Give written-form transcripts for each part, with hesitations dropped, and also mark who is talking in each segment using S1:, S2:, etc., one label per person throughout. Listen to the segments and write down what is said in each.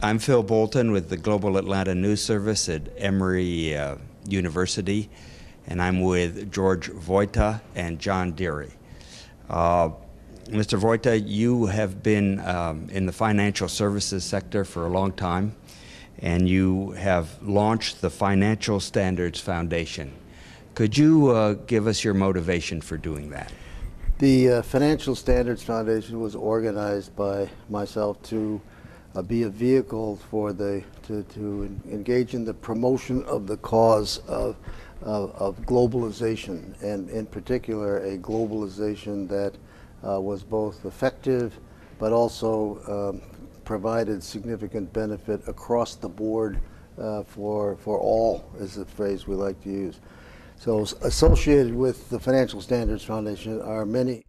S1: I'm Phil Bolton with the Global Atlanta News Service at Emory University, and I'm with George Vojta and John Deary. Mr. Vojta, you have been in the financial services sector for a long time, and you have launched the Financial Standards Foundation. Could you give us your motivation for doing that?
S2: The Financial Standards Foundation was organized by myself to be a vehicle for to engage in the promotion of the cause of globalization, and in particular a globalization that was both effective but also provided significant benefit across the board for all, is the phrase we like to use. So associated with the Financial Standards Foundation are many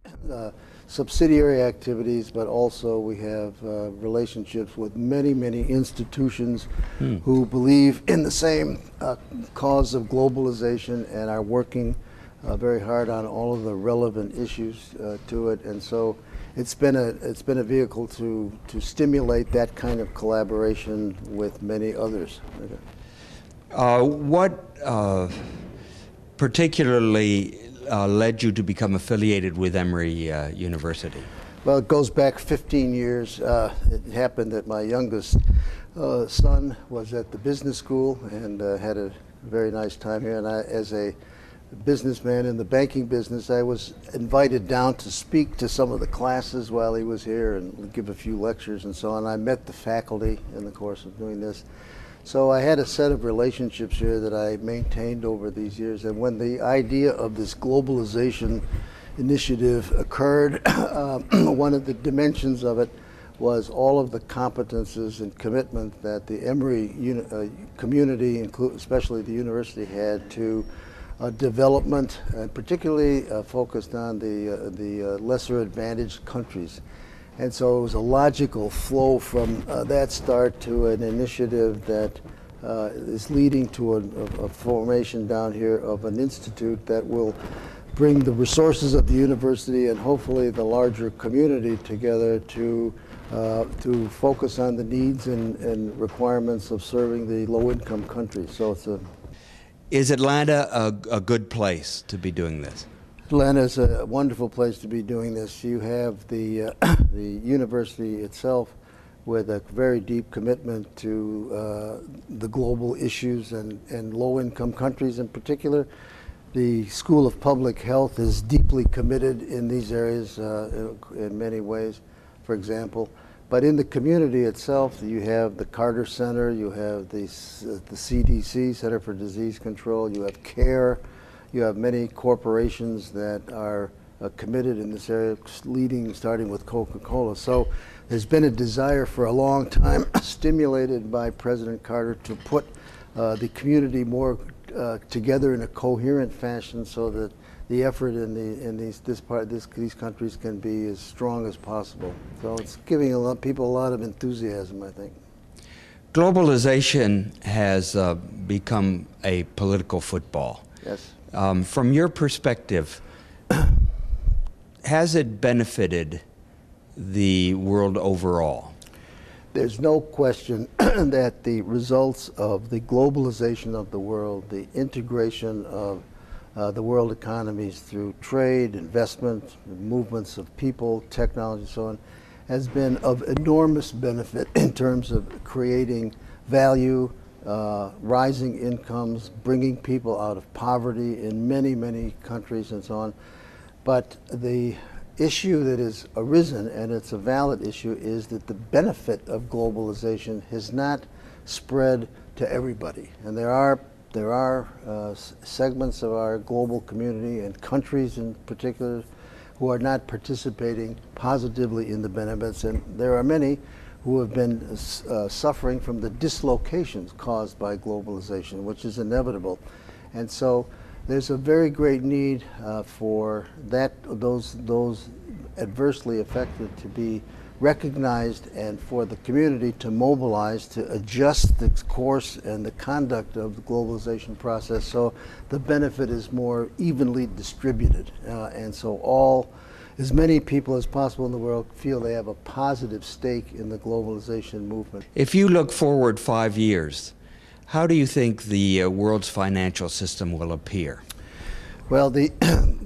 S2: subsidiary activities, but also we have relationships with many institutions who believe in the same cause of globalization and are working very hard on all of the relevant issues to it. And so it's been a vehicle to stimulate that kind of collaboration with many others.
S1: What particularly led you to become affiliated with Emory University?
S2: Well, it goes back 15 years. It happened that my youngest son was at the business school and had a very nice time here. And I, as a businessman in the banking business, I was invited down to speak to some of the classes while he was here and give a few lectures and so on. I met the faculty in the course of doing this. So I had a set of relationships here that I maintained over these years, and when the idea of this globalization initiative occurred, one of the dimensions of it was all of the competences and commitment that the Emory community, especially the university, had to development, and particularly focused on the lesser advantaged countries. And so it was a logical flow from that start to an initiative that is leading to a formation down here of an institute that will bring the resources of the university and hopefully the larger community together to focus on the needs and requirements of serving the low-income countries. So it's a...
S1: Is Atlanta a good place to be doing this?
S2: Atlanta is a wonderful place to be doing this. You have the university itself with a very deep commitment to the global issues and low-income countries in particular. The School of Public Health is deeply committed in these areas in many ways, for example. But in the community itself, you have the Carter Center, you have the CDC, Center for Disease Control, you have CARE. You have many corporations that are committed in this area, starting with Coca-Cola. So there's been a desire for a long time, stimulated by President Carter, to put the community more together in a coherent fashion so that the effort in these countries can be as strong as possible. So it's giving people a lot of enthusiasm, I think.
S1: Globalization has become a political football.
S2: Yes.
S1: From your perspective, has it benefited the world overall?
S2: There's no question that the results of the globalization of the world, the integration of the world economies through trade, investment, movements of people, technology, and so on, has been of enormous benefit in terms of creating value, rising incomes, bringing people out of poverty in many countries and so on. But the issue that has arisen, and it's a valid issue, is that the benefit of globalization has not spread to everybody. And there are segments of our global community and countries in particular who are not participating positively in the benefits, and there are many who have been suffering from the dislocations caused by globalization, which is inevitable. And so there's a very great need for those adversely affected to be recognized, and for the community to mobilize to adjust the course and the conduct of the globalization process so the benefit is more evenly distributed. And so all as many people as possible in the world feel they have a positive stake in the globalization movement.
S1: If you look forward 5 years, how do you think the world's financial system will appear?
S2: Well, the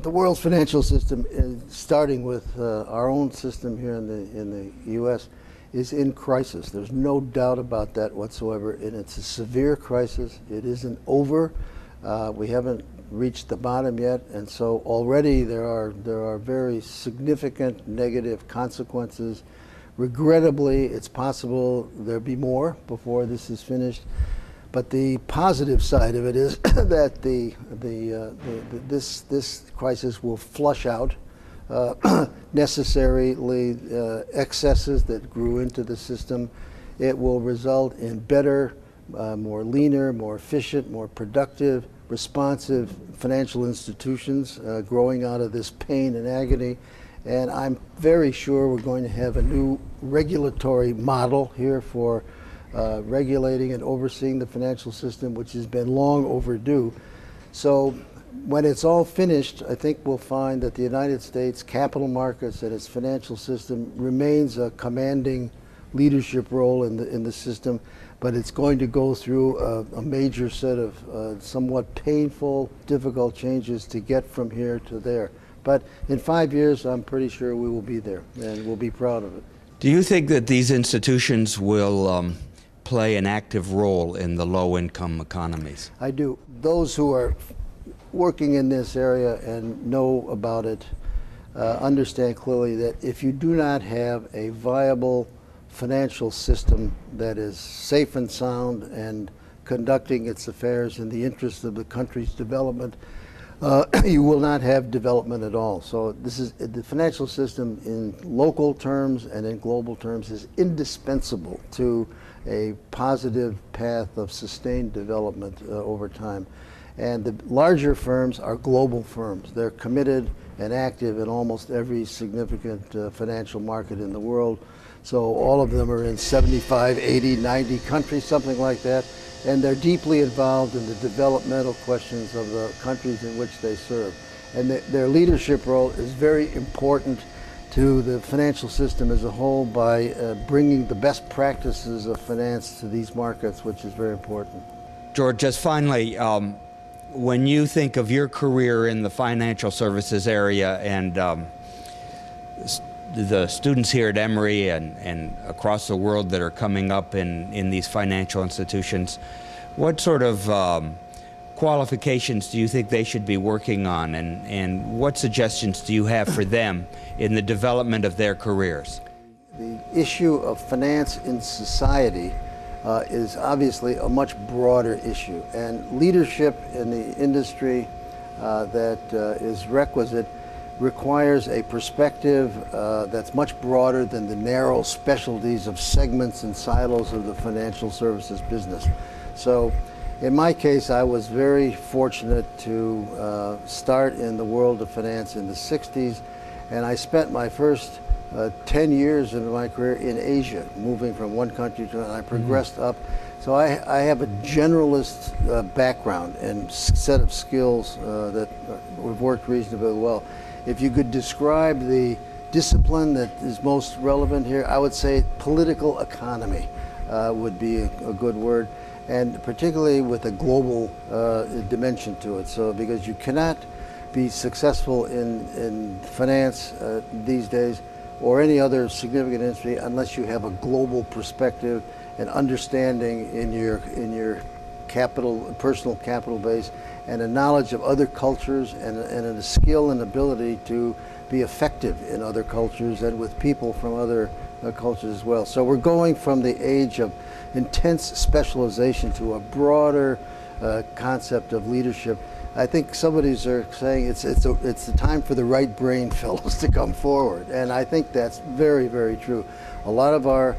S2: world's financial system, starting with our own system here in the U.S., is in crisis. There's no doubt about that whatsoever, and it's a severe crisis. It isn't over. We haven't reached the bottom yet, and so already there are very significant negative consequences. Regrettably, it's possible there'll be more before this is finished. But the positive side of it is that this crisis will flush out necessarily excesses that grew into the system. It will result in better, more leaner, more efficient, more productive, responsive financial institutions growing out of this pain and agony. And I'm very sure we're going to have a new regulatory model here for regulating and overseeing the financial system, which has been long overdue. So when it's all finished, I think we'll find that the United States capital markets and its financial system remains a commanding leadership role in the system, but it's going to go through a major set of somewhat painful, difficult changes to get from here to there. But in 5 years, I'm pretty sure we will be there, and we'll be proud of it.
S1: Do you think that these institutions will play an active role in the low-income economies?
S2: I do. Those who are working in this area and know about it understand clearly that if you do not have a viable financial system that is safe and sound and conducting its affairs in the interest of the country's development, you will not have development at all. So this is the financial system in local terms and in global terms is indispensable to a positive path of sustained development over time. And the larger firms are global firms. They're committed and active in almost every significant financial market in the world. So all of them are in 75, 80, 90 countries, something like that. And they're deeply involved in the developmental questions of the countries in which they serve. And their leadership role is very important to the financial system as a whole by bringing the best practices of finance to these markets, which is very important.
S1: George, just finally, when you think of your career in the financial services area and the students here at Emory and across the world that are coming up in these financial institutions, what sort of qualifications do you think they should be working on, and what suggestions do you have for them in the development of their careers?
S2: The issue of finance in society is obviously a much broader issue, and leadership in the industry that is requisite requires a perspective that's much broader than the narrow specialties of segments and silos of the financial services business. So in my case, I was very fortunate to start in the world of finance in the 60s, and I spent my first 10 years in my career in Asia, moving from one country to another. I progressed up. So I have a generalist background and set of skills that we've worked reasonably well. If you could describe the discipline that is most relevant here, I would say political economy would be a good word, and particularly with a global dimension to it. So because you cannot be successful in finance these days or any other significant industry unless you have a global perspective and understanding in your personal capital base, and a knowledge of other cultures and a skill and ability to be effective in other cultures and with people from other cultures as well. So we're going from the age of intense specialization to a broader concept of leadership. I think somebody's saying it's the time for the right brain fellows to come forward, and I think that's very, very true. A lot of our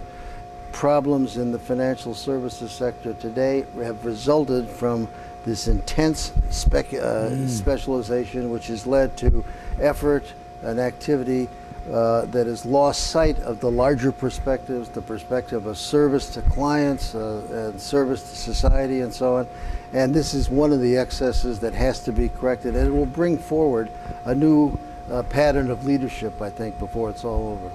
S2: problems in the financial services sector today have resulted from this intense specialization, which has led to effort and activity that has lost sight of the larger perspectives, the perspective of service to clients and service to society and so on. And this is one of the excesses that has to be corrected, and it will bring forward a new pattern of leadership, I think, before it's all over.